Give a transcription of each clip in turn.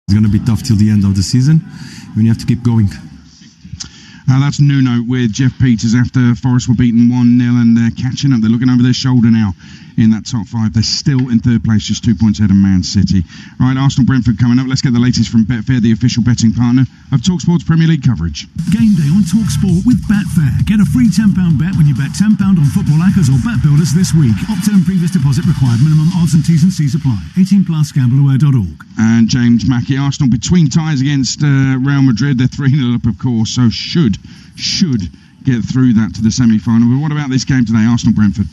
It's going to be tough till the end of the season. We have to keep going. That's Nuno with Jeff Peters after Forest were beaten 1-0 and they're catching up. They're looking over their shoulder now in that top five. They're still in third place, just 2 points ahead of Man City. Right, Arsenal-Brentford coming up. Let's get the latest from Betfair, the official betting partner of TalkSport's Premier League coverage. Game day on TalkSport with Betfair. Get a free £10 bet when you bet £10 on football access or bet builders this week. Opt-in and previous deposit required. Minimum odds and T's and C's apply. 18 plus gambleware.org. And James Mackey, Arsenal between ties against Real Madrid. They're 3-0 up, of course, so should get through that to the semi-final. But what about this game today, Arsenal-Brentford?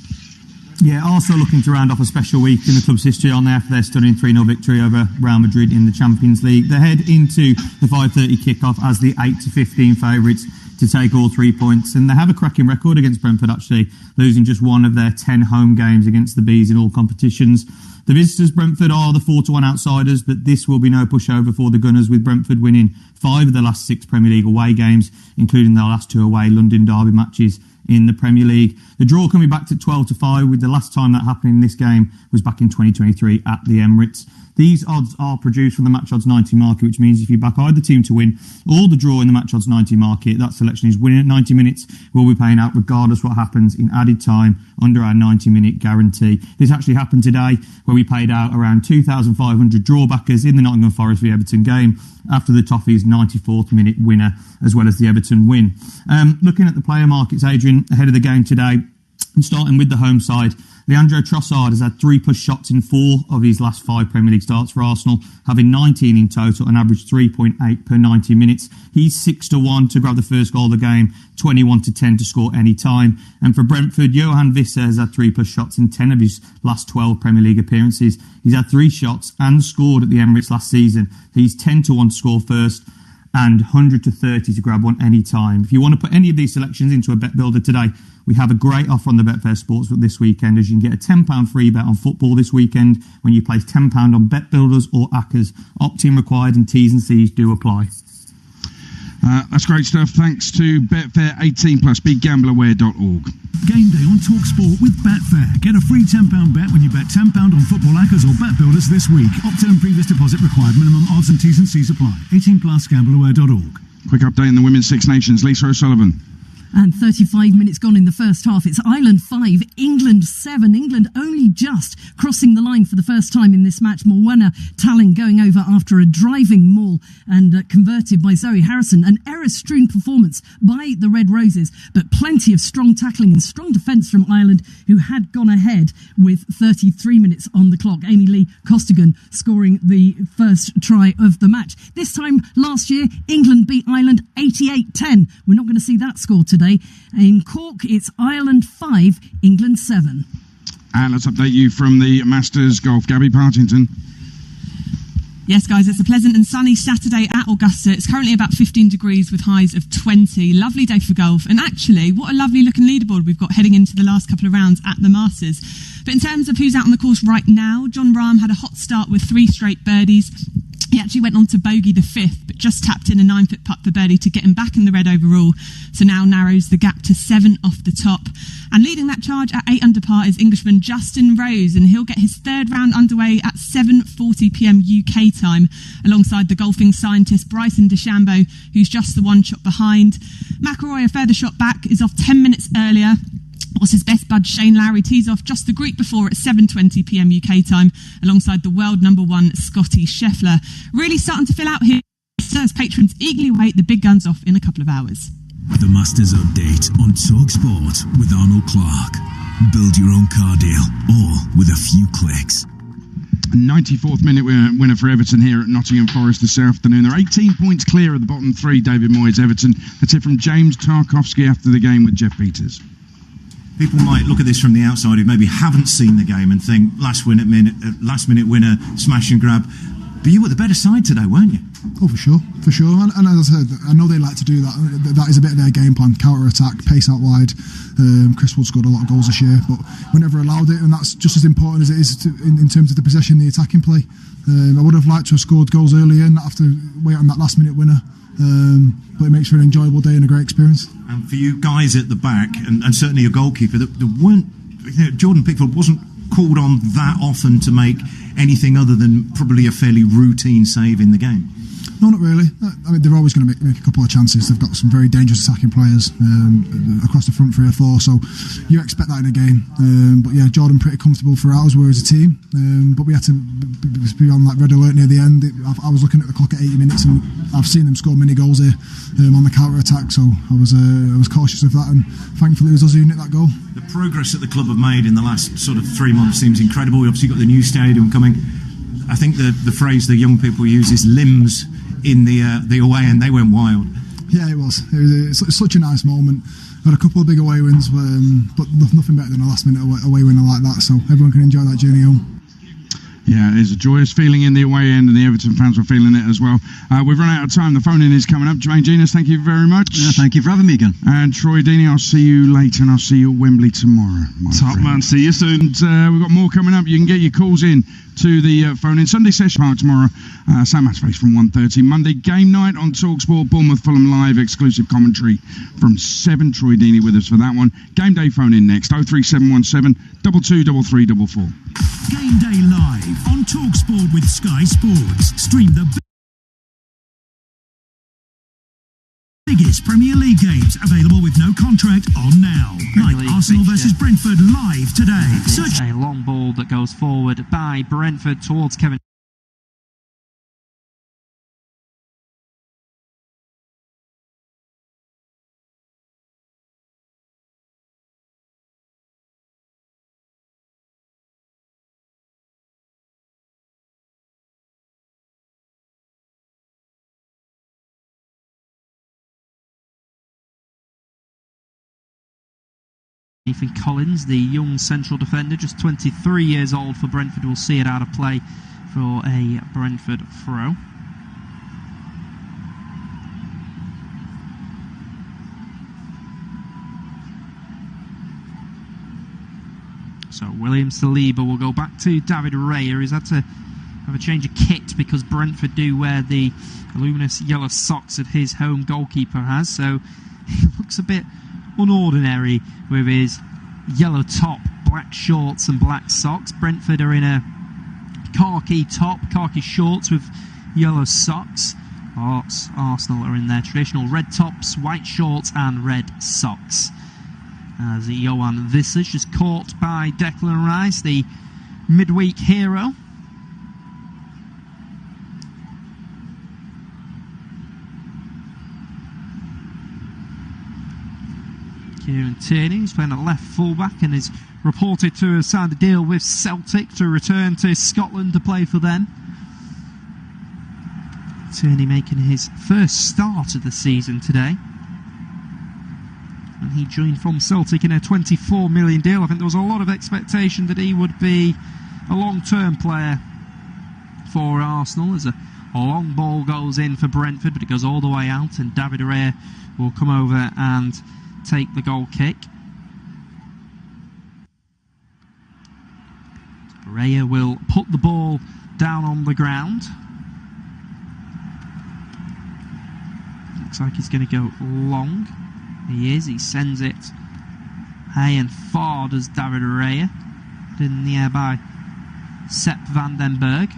Yeah, Arsenal looking to round off a special week in the club's history on there for their stunning 3-0 victory over Real Madrid in the Champions League. They head into the 5:30 kick-off as the 8-15 favourites to take all 3 points, and they have a cracking record against Brentford, actually, losing just one of their 10 home games against the Bees in all competitions. The visitors, Brentford, are the 4-1 outsiders, but this will be no pushover for the Gunners, with Brentford winning 5 of the last 6 Premier League away games, including their last 2 away London derby matches in the Premier League. The draw coming back to 12-5, with the last time that happened in this game was back in 2023 at the Emirates. These odds are produced from the Match Odds 90 market, which means if you back either team to win or the draw in the Match Odds 90 market, that selection is winning at 90 minutes. We'll be paying out regardless what happens in added time under our 90-minute guarantee. This actually happened today, where we paid out around 2,500 drawbackers in the Nottingham Forest v Everton game after the Toffees' 94th minute winner, as well as the Everton win. Looking at the player markets, Adrian, ahead of the game today, and starting with the home side, Leandro Trossard has had 3+ shots in 4 of his last 5 Premier League starts for Arsenal, having 19 in total, an average 3.8 per 90 minutes. He's 6-1 to grab the first goal of the game, 21-10 to score any time. And for Brentford, Johan Visse has had 3+ shots in 10 of his last 12 Premier League appearances. He's had 3 shots and scored at the Emirates last season. He's 10-1 to score first and 100-30 to grab one any time. If you want to put any of these selections into a bet builder today, we have a great offer on the Betfair Sportsbook this weekend, as you can get a £10 free bet on football this weekend when you place £10 on bet builders or ACCAs. Opt-in required and T's and C's do apply. That's great stuff. Thanks to Betfair 18+, BigGamblerWare.org. Game day on TalkSport with Betfair. Get a free £10 bet when you bet £10 on football access or bet builders this week. Opt-in and previous deposit required. Minimum odds and T's and C's apply. 18+, gambleware.org. Quick update in the Women's Six Nations. Lisa O'Sullivan. And 35 minutes gone in the first half. It's Ireland 5, England 7. England only just crossing the line for the first time in this match. Morwenna Talling going over after a driving maul and converted by Zoe Harrison. An error-strewn performance by the Red Roses, but plenty of strong tackling and strong defence from Ireland, who had gone ahead with 33 minutes on the clock. Amy Lee Costigan scoring the first try of the match. This time last year, England beat Ireland 88-10. We're not going to see that score today. In Cork, it's Ireland 5, England 7. And let's update you from the Masters Golf. Gabby Partington. Yes, guys, it's a pleasant and sunny Saturday at Augusta. It's currently about 15 degrees with highs of 20. Lovely day for golf. And actually, what a lovely looking leaderboard we've got heading into the last couple of rounds at the Masters. But in terms of who's out on the course right now, Jon Rahm had a hot start with 3 straight birdies. He actually went on to bogey the 5th, but just tapped in a 9-foot putt for birdie to get him back in the red overall. So now narrows the gap to 7 off the top. And leading that charge at 8 under par is Englishman Justin Rose, and he'll get his 3rd round underway at 7:40pm UK time, alongside the golfing scientist Bryson DeChambeau, who's just the 1 shot behind. McIlroy, a further shot back, is off 10 minutes earlier. Was his best bud Shane Lowry tees off just the Greek before at 7:20pm UK time, alongside the world #1 Scotty Scheffler. Really starting to fill out here as patrons eagerly await the big guns off in a couple of hours. The Masters Update on TalkSport with Arnold Clark. Build your own car deal, all with a few clicks. 94th minute winner for Everton here at Nottingham Forest this afternoon. They're 18 points clear of the bottom 3, David Moyes, Everton. That's it from James Tarkowski after the game with Jeff Peters. People might look at this from the outside who maybe haven't seen the game and think last minute winner, smash and grab. But you were the better side today, weren't you? Oh, for sure. And as I said, I know they like to do that. That is a bit of their game plan, counter-attack, pace out wide. Chris Wood scored a lot of goals this year, but we never allowed it, and that's just as important as it is in terms of the possession, the attacking play. I would have liked to have scored goals earlier and not have to wait on that last-minute winner. But it makes for an enjoyable day and a great experience. And for you guys at the back, and certainly your goalkeeper, there weren't, Jordan Pickford wasn't called on that often to make anything other than probably a fairly routine save in the game? No, not really. I mean, they're always going to make a couple of chances. They've got some very dangerous attacking players across the front 3 or 4, so you expect that in a game. But yeah, Jordan pretty comfortable for hours. We were as a team, but we had to be on like red alert near the end. I was looking at the clock at 80 minutes, and I've seen them score many goals here on the counter attack. So I was cautious of that, and thankfully it was us who nicked that goal. The progress that the club have made in the last sort of 3 months seems incredible. We obviously got the new stadium coming. I think the phrase the young people use is limbs in the away, and they went wild. Yeah, it was such a nice moment. Had a couple of big away wins, but nothing better than a last minute away winner like that, so everyone can enjoy that journey home. Yeah, there's a joyous feeling in the away end, and the Everton fans were feeling it as well. We've run out of time. The phone-in is coming up. Jermaine Genus, thank you very much. Yeah, thank you for having me again. And Troy Deeney, I'll see you later, and I'll see you at Wembley tomorrow. Top man, see you soon. And we've got more coming up. You can get your calls in to the phone-in. Sunday session park tomorrow. Sam Matchface from 1:30. Monday game night on TalkSport. Bournemouth Fulham live, exclusive commentary from 7. Troy Deeney with us for that one. Game day phone-in next. 03717 223344. Game Day Live on TalkSport with Sky Sports. Stream the biggest Premier League games available with no contract on now. Like Arsenal versus Brentford live today. It's a long ball that goes forward by Brentford towards Kevin. Nathan Collins, the young central defender, just 23 years old for Brentford, will see it out of play for a Brentford throw. So William Saliba will go back to David Raya. He's had to have a change of kit because Brentford do wear the luminous yellow socks that his home goalkeeper has, so he looks a bit unordinary with his yellow top, black shorts and black socks. Brentford are in a khaki top, khaki shorts with yellow socks. Arsenal are in their traditional red tops, white shorts and red socks. As Johan Visage is caught by Declan Rice, the midweek hero. Kieran Tierney, who's playing at left fullback and is reported to have signed a deal with Celtic to return to Scotland to play for them. Tierney making his first start of the season today. And he joined from Celtic in a £24 million deal. I think there was a lot of expectation that he would be a long-term player for Arsenal, as a long ball goes in for Brentford, but it goes all the way out, and David Raya will come over and take the goal kick. Raya will put the ball down on the ground. Looks like he's going to go long. He is. He sends it high and far, does David Raya. In the air by Sepp van den Berg.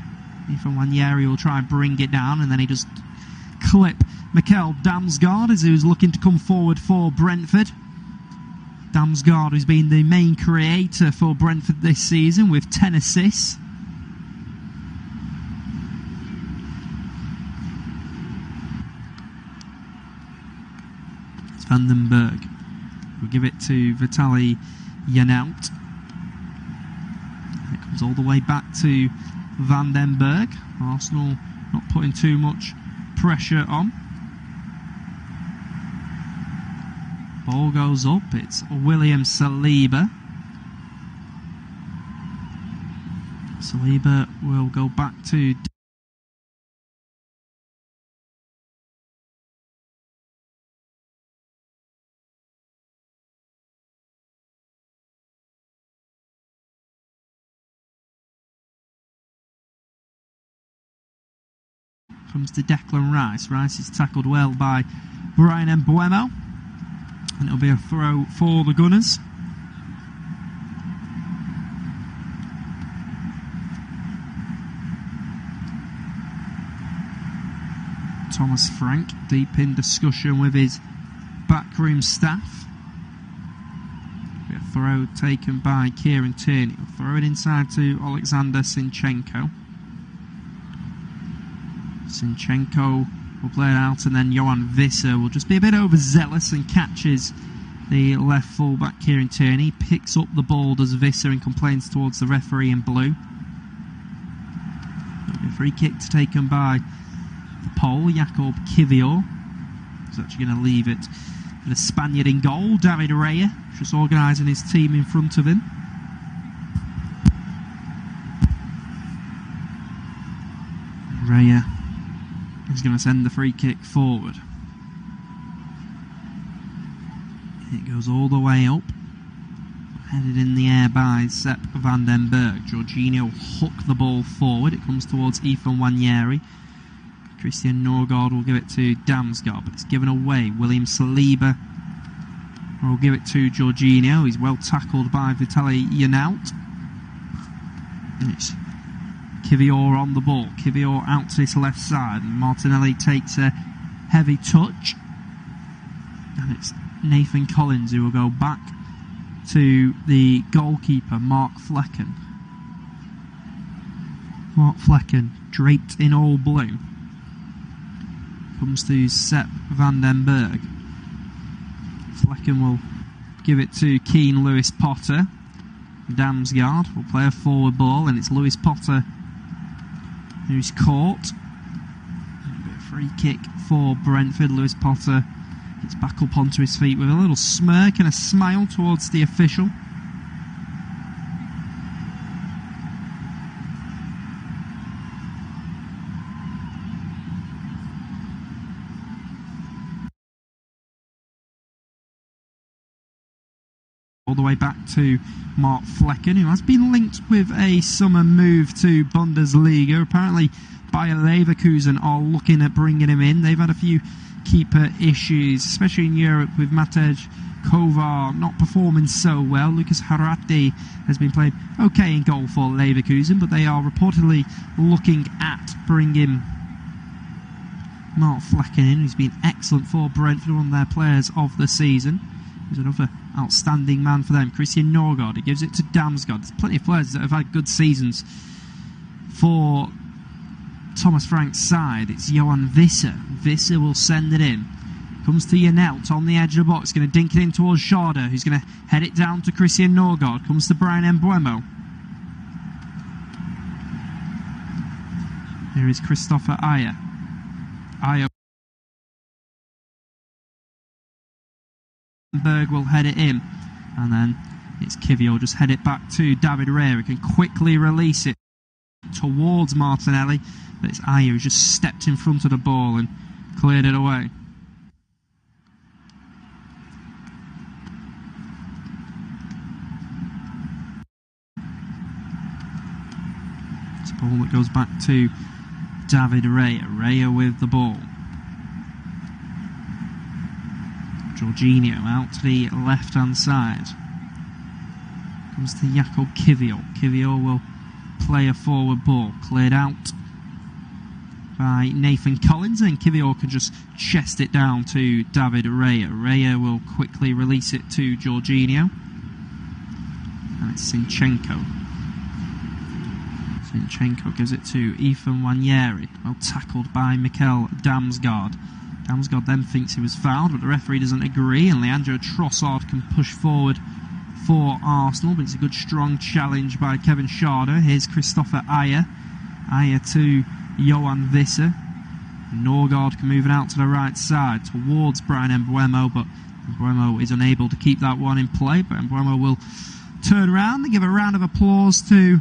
Ethan Wanyeri will try and bring it down, and then he just clip Mikel Damsgaard as he was looking to come forward for Brentford. Damsgaard, who's been the main creator for Brentford this season with 10 assists. It's Van den Berg. We'll give it to Vitaly Janelt. It comes all the way back to Van den Berg. Arsenal not putting too much pressure on. Ball goes up. It's William Saliba. Saliba will go back to comes to Declan Rice. Rice is tackled well by Brian Mbeumo, and it'll be a throw for the Gunners. Thomas Frank deep in discussion with his backroom staff. A throw taken by Kieran Tierney. He'll throw it inside to Alexander Zinchenko. Zinchenko will play it out, and then Johan Visser will just be a bit overzealous and catches the left full-back Kieran Tierney. Picks up the ball, does Visser, and complains towards the referee in blue. A free kick taken by the Pole, Jakub Kiwior. He's actually going to leave it for the Spaniard in goal, David Raya, just organising his team in front of him. Raya is going to send the free kick forward. It goes all the way up, headed in the air by Sepp van den Berg. Jorginho hook the ball forward. It comes towards Ethan Nwaneri. Christian Norgard will give it to Damsgaard, but it's given away. William Saliba will give it to Jorginho. He's well tackled by Vitaly Yanaut. And it's Kiwior on the ball. Kiwior out to his left side. Martinelli takes a heavy touch. And it's Nathan Collins who will go back to the goalkeeper, Mark Flecken. Mark Flecken, draped in all blue. Comes to Sepp van den Berg. Flecken will give it to Keane Lewis Potter. Damsgaard will play a forward ball, and it's Lewis Potter who's caught. A bit of free kick for Brentford. Lewis Potter gets back up onto his feet with a little smirk and a smile towards the official. All the way back to Mark Flecken, who has been linked with a summer move to Bundesliga. Apparently Bayer Leverkusen are looking at bringing him in. They've had a few keeper issues, especially in Europe, with Matej Kovar not performing so well. Lucas Harati has been playing okay in goal for Leverkusen, but they are reportedly looking at bringing Mark Flecken in. He's been excellent for Brentford, one of their players of the season. He's another outstanding man for them. Christian Norgard, he gives it to Damsgaard. There's plenty of players that have had good seasons for Thomas Frank's side. It's Johan Visser. Visser will send it in. Comes to Yanelt on the edge of the box. Going to dink it in towards Schade, who's going to head it down to Christian Norgard. Comes to Brian Mbeumo. Here is Christopher Ayer. Ayer. Berg will head it in, and then it's Kiwior just head it back to David Raya. He can quickly release it towards Martinelli, but it's Ayer who just stepped in front of the ball and cleared it away. It's a ball that goes back to David Raya. Raya with the ball. Jorginho out to the left-hand side. Comes to Jakub Kiwior. Kiwior will play a forward ball. Cleared out by Nathan Collins, and Kiwior can just chest it down to David Raya. Raya will quickly release it to Jorginho. And it's Zinchenko. Zinchenko gives it to Ethan Nwaneri. Well tackled by Mikel Damsgaard. Damsgaard then thinks he was fouled, but the referee doesn't agree, and Leandro Trossard can push forward for Arsenal, but it's a good strong challenge by Kevin Schade. Here's Christopher Ayer. Ayer to Johan Visser. Norgard can move it out to the right side towards Brian Mbeumo, but Mbeumo is unable to keep that one in play, but Mbeumo will turn around and give a round of applause to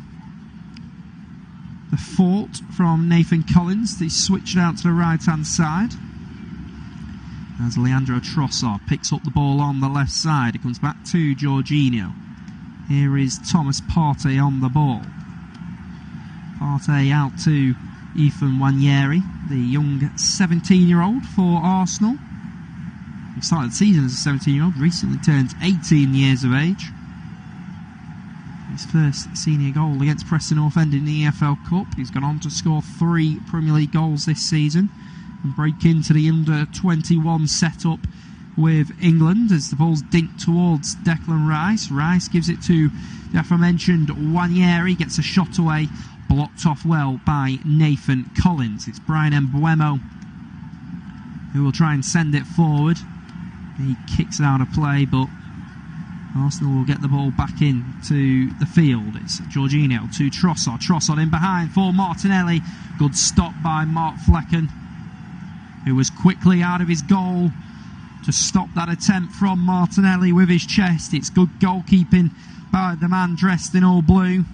the fort from Nathan Collins. He switched out to the right hand side. As Leandro Trossard picks up the ball on the left side, it comes back to Jorginho. Here is Thomas Partey on the ball. Partey out to Ethan Nwaneri, the young 17-year-old for Arsenal. He started the season as a 17-year-old, recently turned 18 years of age. His first senior goal against Preston North End in the EFL Cup. He's gone on to score 3 Premier League goals this season. and break into the under-21 setup with England as the ball's dinked towards Declan Rice. Rice gives it to the aforementioned Nwaneri, gets a shot away, blocked off well by Nathan Collins. It's Brian Mbeumo who will try and send it forward. He kicks it out of play, but Arsenal will get the ball back into the field. It's Jorginho to Trossard. Trossard in behind for Martinelli. Good stop by Mark Flecken, who was quickly out of his goal to stop that attempt from Martinelli with his chest. It's good goalkeeping by the man dressed in all blue.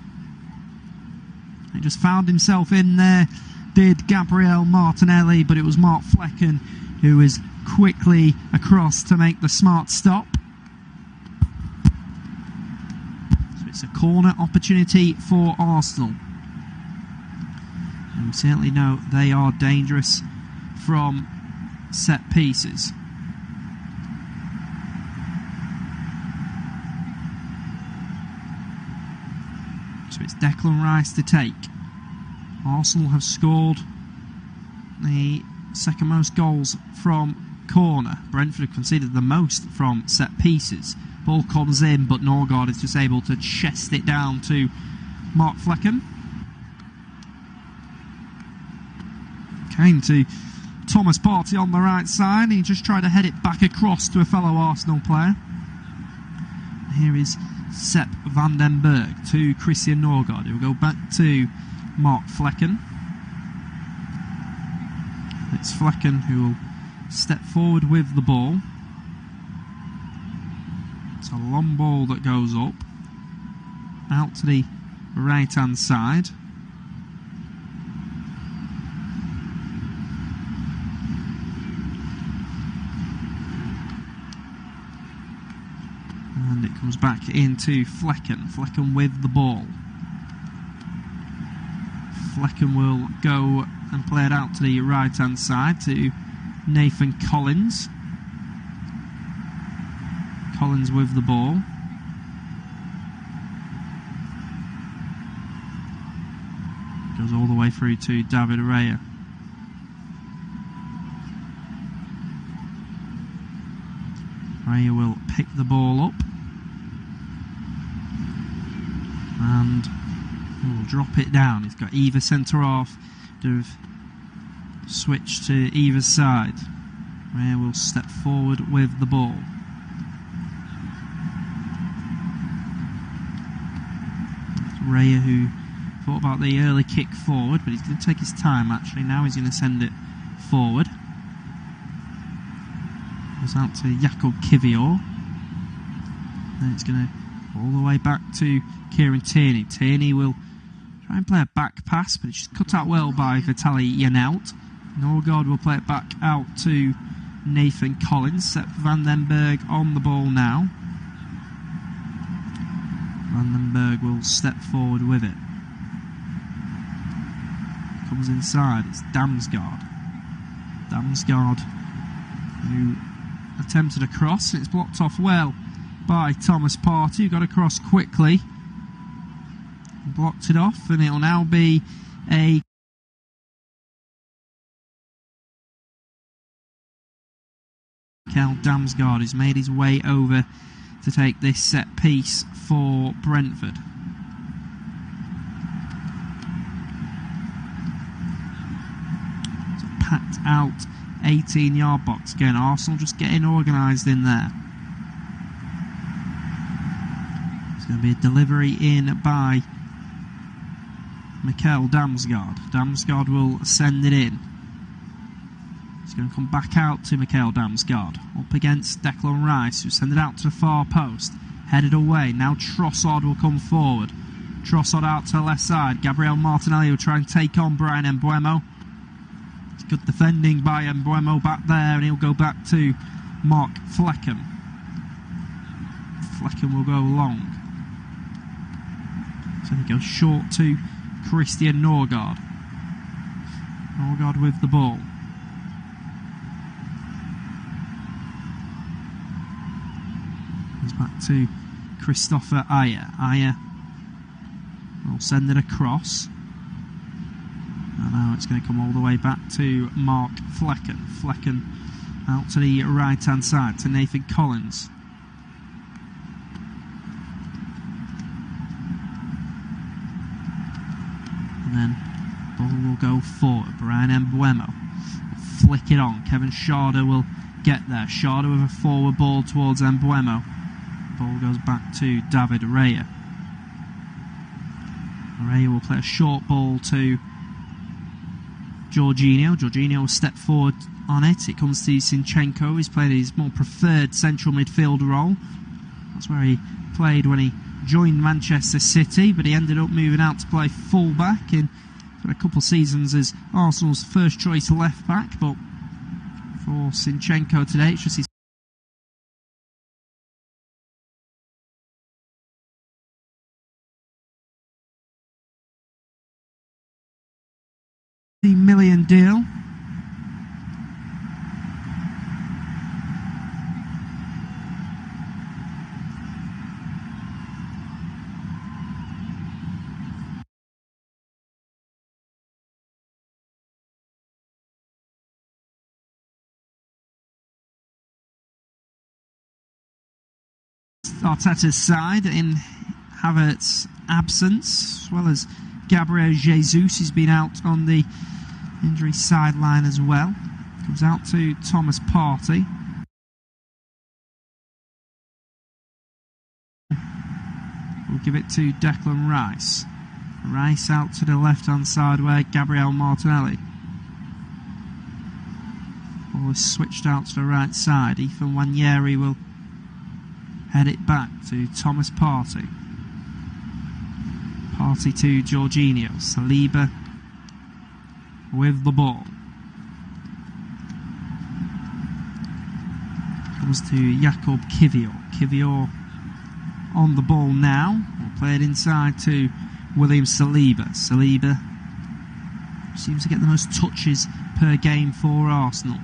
He just found himself in there, did Gabriel Martinelli, but it was Mark Flecken who was quickly across to make the smart stop. So it's a corner opportunity for Arsenal. And we certainly know they are dangerous from set pieces. So it's Declan Rice to take. Arsenal have scored the second most goals from corner. Brentford have conceded the most from set pieces. Ball comes in, but Norgard is just able to chest it down to Mark Flecken. Came to Thomas Partey on the right side. He just tried to head it back across to a fellow Arsenal player. Here is Sepp van den Berg to Christian Norgard. He'll go back to Mark Flecken. It's Flecken who will step forward with the ball. It's a long ball that goes up out to the right hand side. And it comes back into Flecken. Flecken with the ball. Flecken will go and play it out to the right hand side to Nathan Collins. Collins with the ball. Goes all the way through to David Raya. Raya will pick the ball up and will drop it down. He's got either centre half to have switched to either side. Raya will step forward with the ball. It's Raya who thought about the early kick forward, but he's going to take his time actually. Now he's going to send it forward. Goes out to Jakob Kivior. Then it's going to all the way back to Kieran Tierney. Tierney will try and play a back pass, but it's cut out well by Vitaly Janelt. Norgard will play it back out to Nathan Collins. Sepp van den Berg on the ball now. Van den Berg will step forward with it. Comes inside, it's Damsgaard. Damsgaard who attempted a cross, and it's blocked off well by Thomas Partey, who got across quickly. Blocked it off, and it'll now be a Kel Damsgaard has made his way over to take this set piece for Brentford. It's a packed out 18-yard box again. Arsenal just getting organised in there. It's going to be a delivery in by Mikael Damsgaard. Damsgaard will send it in. It's going to come back out to Mikael Damsgaard. Up against Declan Rice, who send it out to the far post. Headed away. Now Trossard will come forward. Trossard out to the left side. Gabriel Martinelli will try and take on Brian Mbeumo. It's good defending by Mbeumo back there, and he'll go back to Mark Flecken. Flecken will go long. So he goes short to Christian Norgard. Norgard with the ball. He's back to Christopher Ayer. Ayer will send it across. And now it's going to come all the way back to Mark Flecken. Flecken out to the right-hand side to Nathan Collins. And then ball will go forward. Brian Mbeumo will flick it on. Kevin Schade will get there. Schade with a forward ball towards Mbeumo. Ball goes back to David Raya. Raya will play a short ball to Jorginho. Jorginho will step forward on it. It comes to Zinchenko. He's played his more preferred central midfield role. That's where he played when he joined Manchester City, but he ended up moving out to play full-back in a couple of seasons as Arsenal's first choice left-back. But for Zinchenko today, it's just his $1 million deal. Arteta's side in Havertz's absence, as well as Gabriel Jesus. He's been out on the injury sideline as well. Comes out to Thomas Partey. We'll give it to Declan Rice. Rice out to the left-hand side where Gabriel Martinelli. Ball is switched out to the right side. Ethan Nwaneri will head it back to Thomas Partey. Partey to Jorginho. Saliba with the ball. Comes to Jakob Kivior. Kivior on the ball now. We'll play it inside to William Saliba. Saliba seems to get the most touches per game for Arsenal.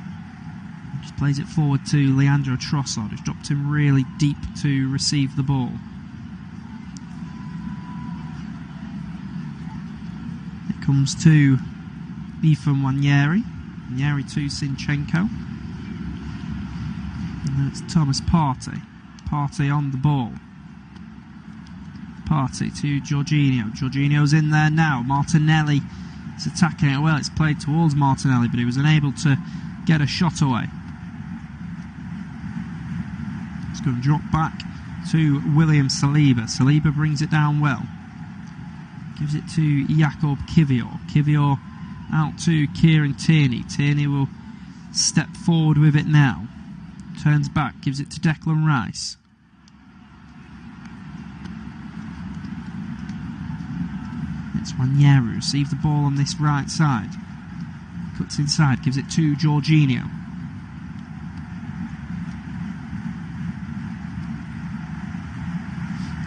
Just plays it forward to Leandro Trossard, who's dropped him really deep to receive the ball. It comes to Ethan Nwaneri. Nwaneri to Zinchenko. And then it's Thomas Partey. Partey on the ball. Partey to Jorginho. Jorginho's in there now. Martinelli is attacking it well. It's played towards Martinelli, but he was unable to get a shot away. It's going to drop back to William Saliba. Saliba brings it down well. Gives it to Jakob Kivior. Kivior out to Kieran Tierney. Tierney will step forward with it now. Turns back, gives it to Declan Rice. It's Nwaneri, receives the ball on this right side. Cuts inside, gives it to Jorginho.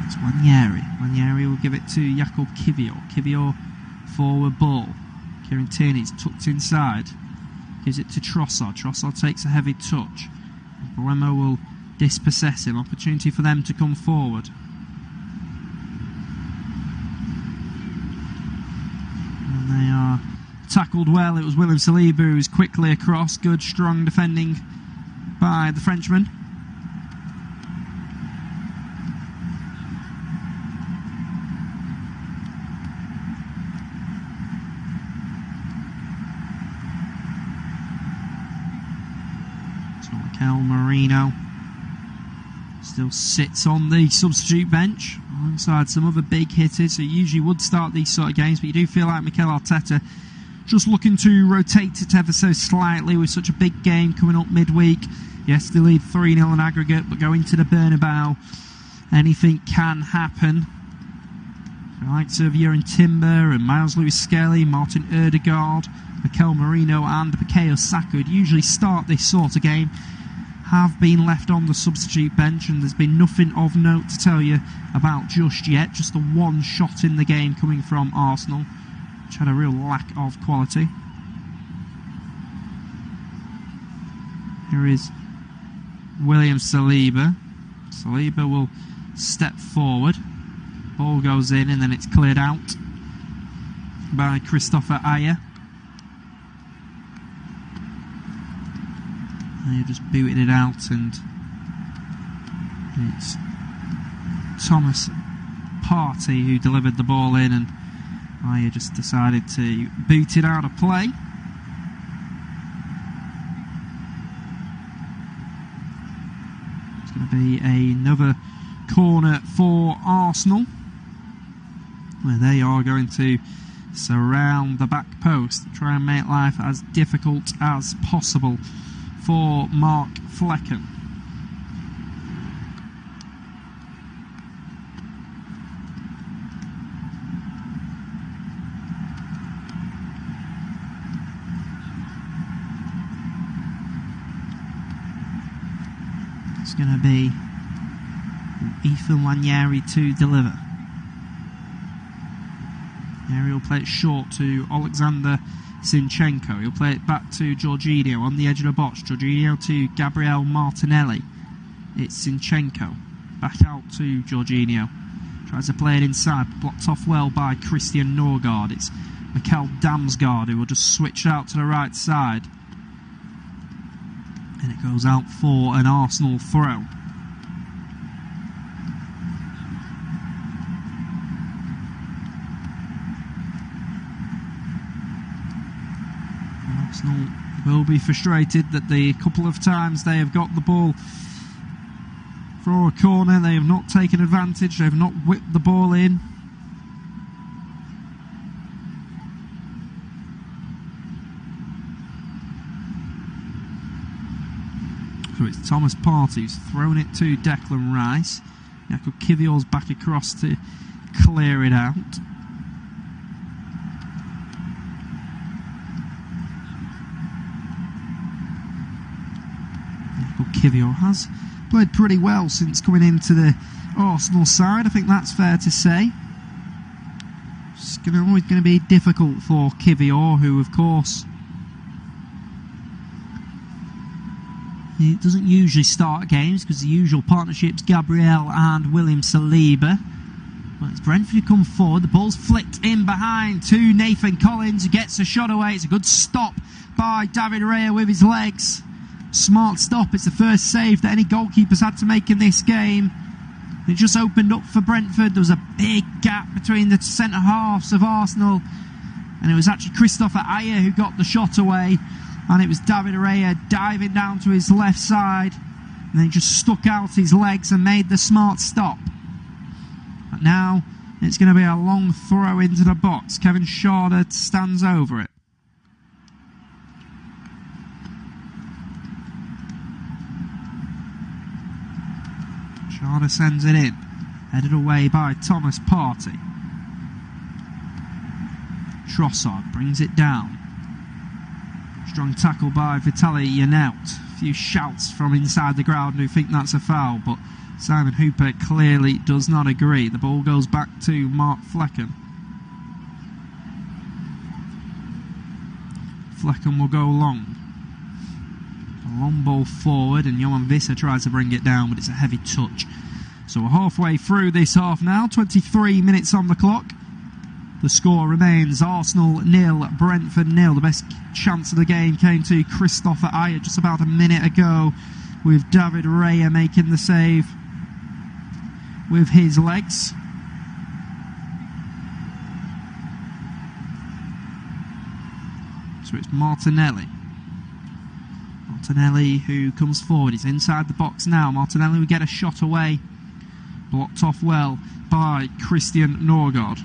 It's Nwaneri. Nwaneri will give it to Jakob Kivior. Kivior forward ball. Kieran Tierney's tucked inside. Gives it to Trossard. Trossard takes a heavy touch. Bremo will dispossess him. Opportunity for them to come forward. And they are tackled well. It was William Saliba who was quickly across. Good, strong defending by the Frenchman. Marino still sits on the substitute bench alongside some other big hitters who usually would start these sort of games, but you do feel like Mikel Arteta just looking to rotate it ever so slightly with such a big game coming up midweek. Yes, they lead 3-0 in aggregate, but going to the Bernabeu, anything can happen. The likes of Jurgen Timber and Miles Lewis-Skelly, Martin Ødegaard, Mikel Merino and Bukayo Saka would usually start this sort of game, have been left on the substitute bench, and there's been nothing of note to tell you about just yet. Just the one shot in the game coming from Arsenal, which had a real lack of quality. Here is William Saliba. Saliba will step forward. Ball goes in and then it's cleared out by Christopher Ayer. They just booted it out, and it's Thomas Partey who delivered the ball in, and Ayer just decided to boot it out of play. It's going to be another corner for Arsenal, where they are going to surround the back post, try and make life as difficult as possible for Mark Flecken. It's going to be Ethan Nwaneri to deliver. Nwaneri will play it short to Alexander Zinchenko. He'll play it back to Jorginho on the edge of the box. Jorginho to Gabriel Martinelli. It's Zinchenko. Back out to Jorginho. Tries to play it inside. Blocked off well by Christian Norgard. It's Mikel Damsgaard who will just switch out to the right side. And it goes out for an Arsenal throw. Arsenal will be frustrated that the couple of times they have got the ball for a corner, they have not taken advantage, they have not whipped the ball in. So it's Thomas Partey who's thrown it to Declan Rice. Jakob Kivior's back across to clear it out. Kivior has played pretty well since coming into the Arsenal side, I think that's fair to say. It's always going to be difficult for Kivior, who of course he doesn't usually start games because the usual partnerships Gabriel and William Saliba. But it's Brentford who come forward, the ball's flicked in behind to Nathan Collins, who gets a shot away. It's a good stop by David Raya with his legs. Smart stop. It's the first save that any goalkeeper's had to make in this game. It just opened up for Brentford. There was a big gap between the centre halves of Arsenal, and it was actually Christopher Ayer who got the shot away, and it was David Raya diving down to his left side, and then he just stuck out his legs and made the smart stop. But now it's going to be a long throw into the box. Kevin Schade stands over it. Schade sends it in, headed away by Thomas Partey. Trossard brings it down. Strong tackle by Vitaly Janelt. A few shouts from inside the ground who think that's a foul, but Simon Hooper clearly does not agree. The ball goes back to Mark Flecken. Flecken will go long. A long ball forward, and Johan Visser tries to bring it down, but it's a heavy touch. So we're halfway through this half now, 23 minutes on the clock. The score remains Arsenal 0, Brentford 0. The best chance of the game came to Christopher Ayer just about a minute ago, with David Raya making the save with his legs. So it's Martinelli. Martinelli who comes forward. He's inside the box now. Martinelli will get a shot away. Blocked off well by Christian Norgard.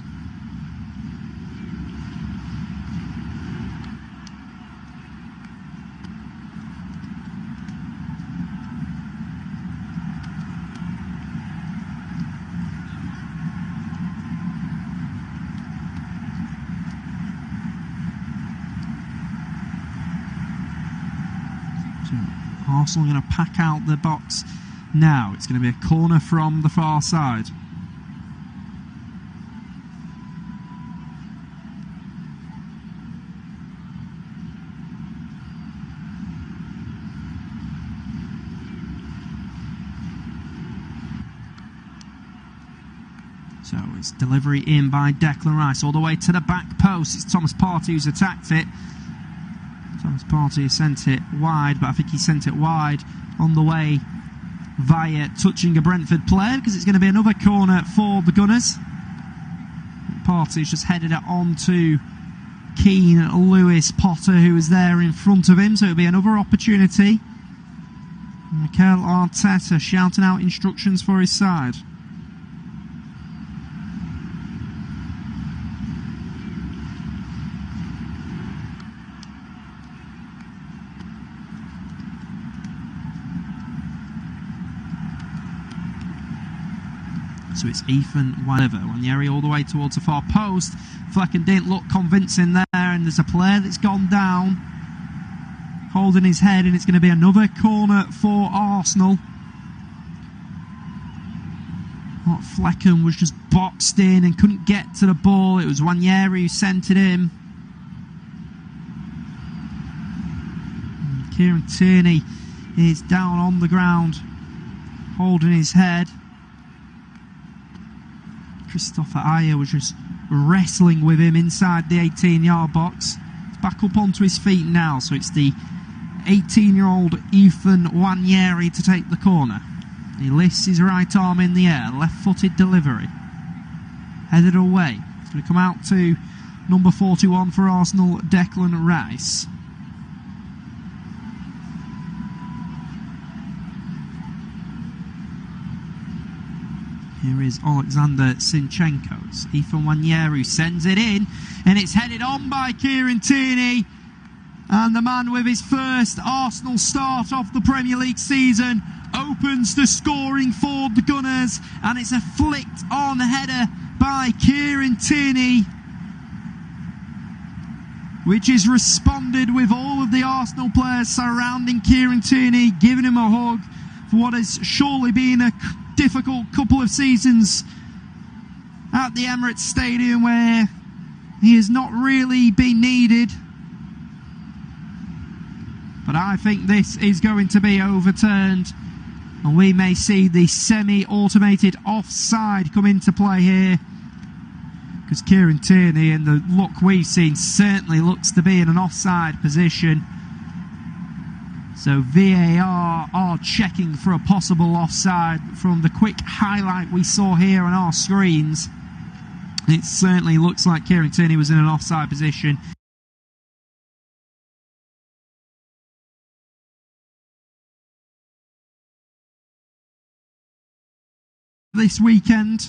Arsenal going to pack out the box now. It's going to be a corner from the far side. So it's delivery in by Declan Rice all the way to the back post. It's Thomas Partey who's attacked it. Thomas Partey sent it wide, but I think he sent it wide on the way via touching a Brentford player, because it's going to be another corner for the Gunners. Partey's just headed it on to Keane Lewis Potter, who was there in front of him, so it'll be another opportunity. Mikel Arteta shouting out instructions for his side. So it's Ethan Wanyeri all the way towards the far post. Flecken didn't look convincing there, and there's a player that's gone down, holding his head, and it's going to be another corner for Arsenal. Flecken was just boxed in and couldn't get to the ball. It was Wanyeri who sent it in. Kieran Tierney is down on the ground, holding his head. Christopher Ayer was just wrestling with him inside the 18-yard box. He's back up onto his feet now, so it's the 18-year-old Ethan Wanyeri to take the corner. He lifts his right arm in the air, left-footed delivery. Headed away. It's going to come out to number 41 for Arsenal, Declan Rice. Here is Alexander Zinchenko. It's Ethan Wanyeri sends it in, and it's headed on by Kieran Tierney. And the man with his first Arsenal start of the Premier League season opens the scoring for the Gunners, and it's a flicked on header by Kieran Tierney, which is responded with all of the Arsenal players surrounding Kieran Tierney, giving him a hug for what has surely been a difficult couple of seasons at the Emirates Stadium, where he has not really been needed. But I think this is going to be overturned, and we may see the semi-automated offside come into play here, because Kieran Tierney, in the look we've seen, certainly looks to be in an offside position. So VAR are checking for a possible offside. From the quick highlight we saw here on our screens, it certainly looks like Kieran Tierney was in an offside position. This weekend,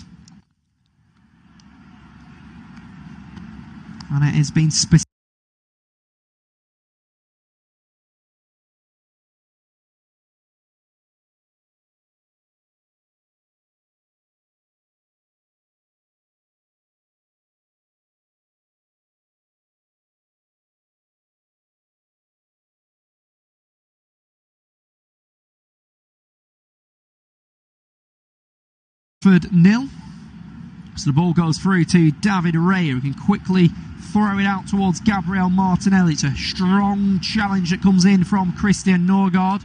and it has been specific. Brentford 0. So the ball goes through to David Raya, who can quickly throw it out towards Gabriel Martinelli. It's a strong challenge that comes in from Christian Norgard,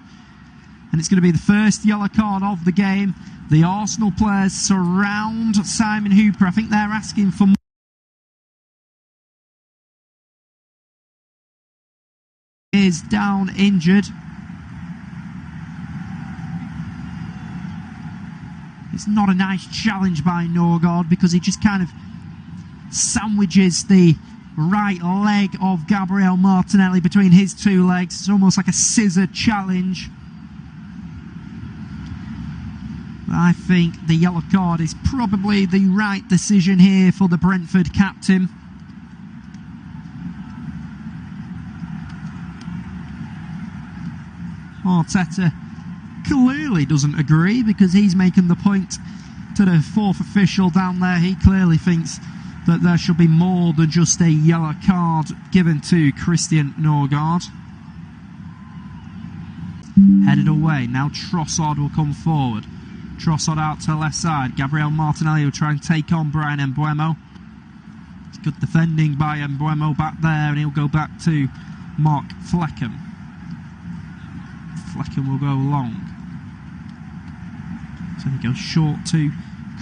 and it's going to be the first yellow card of the game. The Arsenal players surround Simon Hooper. I think they're asking for more. He is down injured. It's not a nice challenge by Norgard, because he just kind of sandwiches the right leg of Gabriel Martinelli between his two legs. It's almost like a scissor challenge. But I think the yellow card is probably the right decision here for the Brentford captain. Arteta clearly doesn't agree, because he's making the point to the fourth official down there. He clearly thinks that there should be more than just a yellow card given to Christian Norgard. Headed away. Now Trossard will come forward. Trossard out to the left side. Gabriel Martinelli will try and take on Brian Mbeumo. It's good defending by Mbeumo back there, and he'll go back to Mark Flecken. Flecken will go long. So he goes short to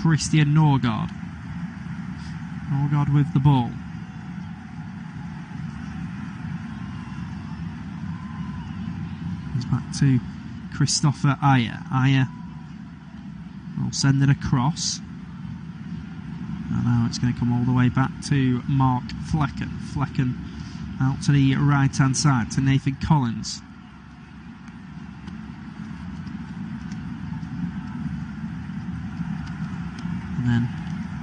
Christian Norgard. Norgard with the ball. Back to Christopher Ayer. Ayer will send it across. And now it's going to come all the way back to Mark Flecken. Flecken out to the right-hand side to Nathan Collins. And then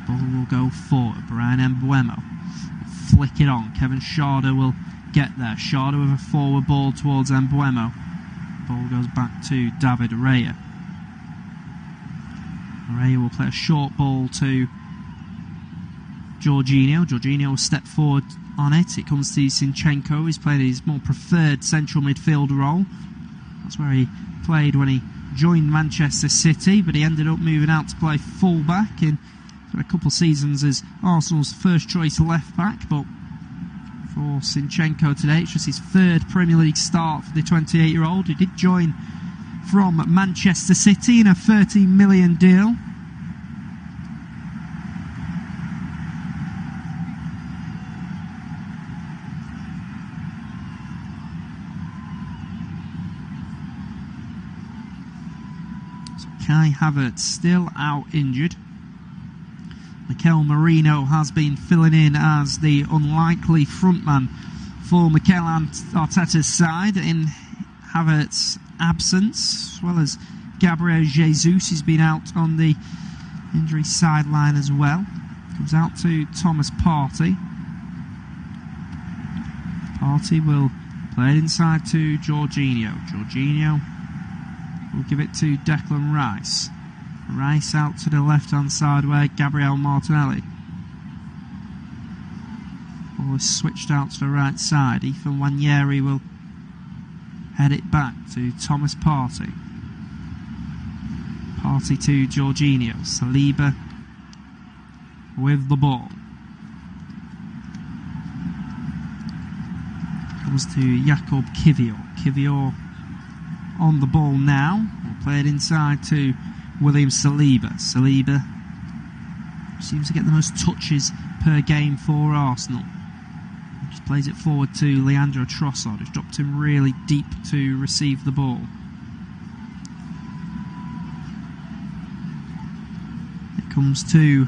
ball will go forward. Brian Mbeumo will flick it on. Kevin Schade will get there. Schade with a forward ball towards Mbeumo. Ball goes back to David Raya. Raya will play a short ball to Jorginho. Jorginho will step forward on it. It comes to Zinchenko. He's played his more preferred central midfield role. That's where he played when he joined Manchester City, but he ended up moving out to play full-back in for a couple of seasons as Arsenal's first choice left-back. But for Zinchenko today, it's just his third Premier League start for the 28-year-old. He did join from Manchester City in a £30 million deal. Kai Havertz still out injured. Mikel Merino has been filling in as the unlikely frontman for Mikel Arteta's side in Havertz's absence, as well as Gabriel Jesus, who's been out on the injury sideline as well. Comes out to Thomas Partey. Partey will play it inside to Jorginho. Jorginho will give it to Declan Rice. Rice out to the left-hand side where Gabriel Martinelli. Ball is switched out to the right side. Ethan Nwaneri will head it back to Thomas Partey. Partey to Jorginho. Saliba with the ball. Comes to Jakob Kivior. Kivior on the ball now. We'll play it inside to William Saliba. Saliba seems to get the most touches per game for Arsenal. Just plays it forward to Leandro Trossard, who's dropped him really deep to receive the ball. It comes to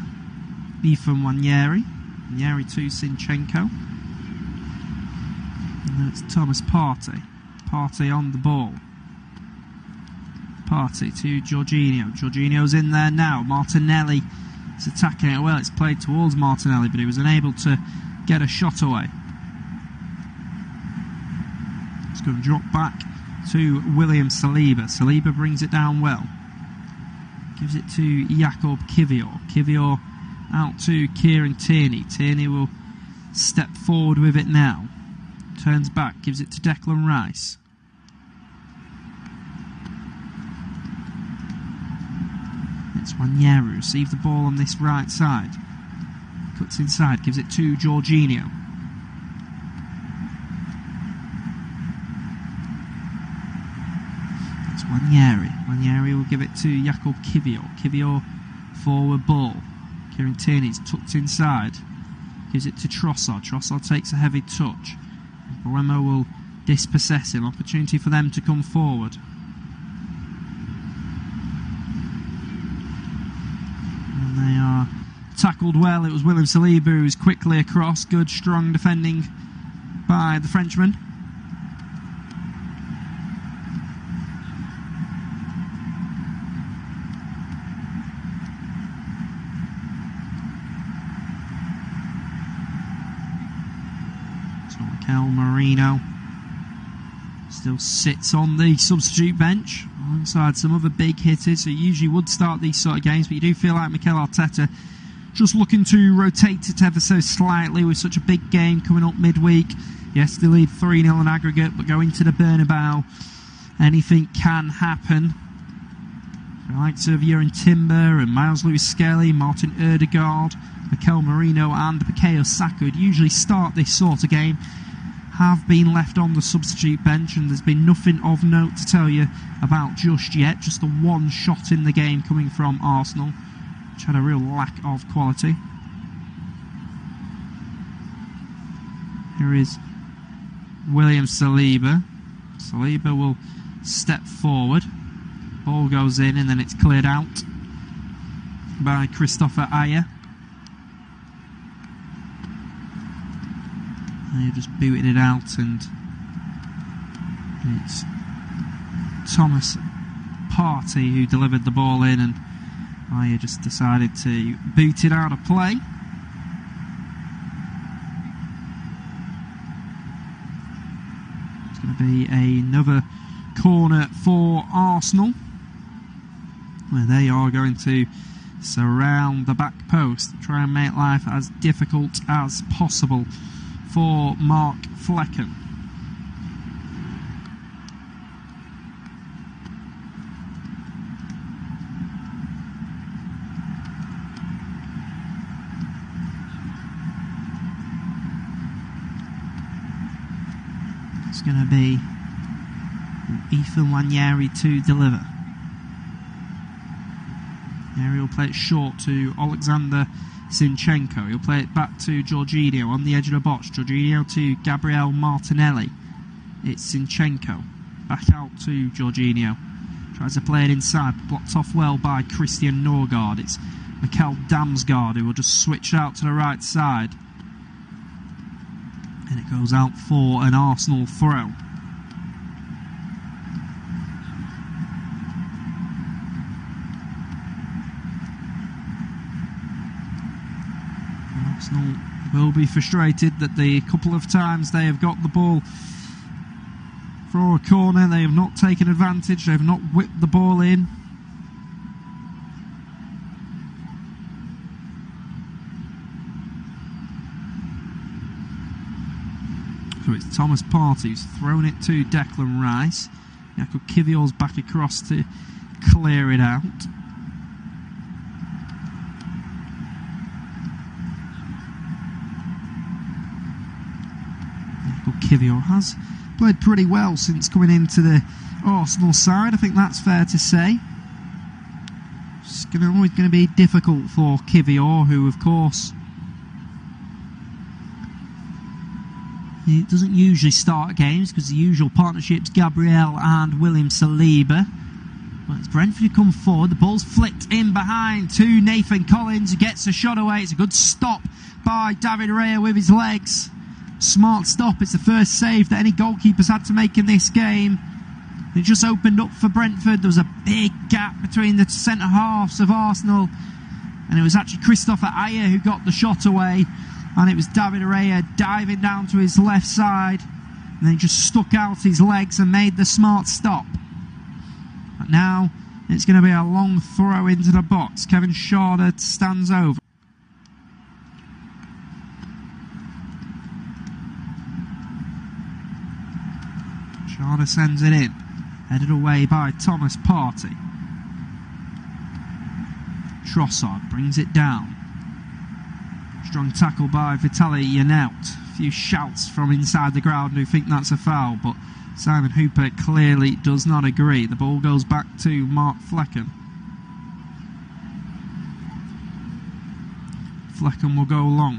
Ethan Nwaneri. Nwaneri to Zinchenko. And that's Thomas Partey. Partey on the ball. Partey to Jorginho. Jorginho's in there now. Martinelli is attacking it well. It's played towards Martinelli, but he was unable to get a shot away. It's going to drop back to William Saliba. Saliba brings it down well. Gives it to Jakob Kivior. Kivior out to Kieran Tierney. Tierney will step forward with it now. Turns back, gives it to Declan Rice. It's Nwaneri, receive the ball on this right side. Cuts inside, gives it to Jorginho. It's Nwaneri. Nwaneri will give it to Jakob Kivior. Kivior forward ball. Kieran Tierney's tucked inside. Gives it to Trossard. Trossard takes a heavy touch. Mbeumo will dispossess him. Opportunity for them to come forward. And they are tackled well. It was William Saliba who was quickly across. Good, strong defending by the Frenchman. Merino still sits on the substitute bench alongside some other big hitters who usually would start these sort of games, but you do feel like Mikel Arteta just looking to rotate it ever so slightly with such a big game coming up midweek. Yes, they lead 3-0 in aggregate, but go into the Bernabeu, anything can happen. The likes of Jurgen Timber and Miles Lewis-Skelly, Martin Ødegaard, Mikel Merino and Bukayo Saka would usually start this sort of game, have been left on the substitute bench, and there's been nothing of note to tell you about just yet. Just the one shot in the game coming from Arsenal, which had a real lack of quality. Here is William Saliba. Saliba will step forward. Ball goes in and then it's cleared out by Christopher Ayer. They just booted it out, and it's Thomas Partey who delivered the ball in, and Ayer just decided to boot it out of play. It's going to be another corner for Arsenal, where they are going to surround the back post, try and make life as difficult as possible for Mark Flecken. It's going to be Ethan Nwaneri to deliver. Nwaneri will play it short to Alexander Zinchenko. He'll play it back to Jorginho on the edge of the box. Jorginho to Gabriel Martinelli. It's Zinchenko. Back out to Jorginho. Tries to play it inside. Blocked off well by Christian Norgard. It's Mikel Damsgaard who will just switch out to the right side. And it goes out for an Arsenal throw. Arsenal will be frustrated that the couple of times they have got the ball for a corner, they have not taken advantage, they have not whipped the ball in. So it's Thomas Partey who's thrown it to Declan Rice. Jakub Kivior's back across to clear it out. Kivior has played pretty well since coming into the Arsenal side. I think that's fair to say. It's always going to be difficult for Kivior, who of course he doesn't usually start games because the usual partnerships Gabriel and William Saliba. But it's Brentford who come forward. The ball's flicked in behind to Nathan Collins, who gets a shot away. It's a good stop by David Raya with his legs. Smart stop. It's the first save that any goalkeeper's had to make in this game. It just opened up for Brentford. There was a big gap between the centre halves of Arsenal, and it was actually Christopher Ayer who got the shot away, and it was David Raya diving down to his left side, and then he just stuck out his legs and made the smart stop. But now it's going to be a long throw into the box. Kevin Schade stands over. Schade sends it in, headed away by Thomas Partey. Trossard brings it down. Strong tackle by Vitaly Janelt. A few shouts from inside the ground who think that's a foul, but Simon Hooper clearly does not agree. The ball goes back to Mark Flecken. Flecken will go long.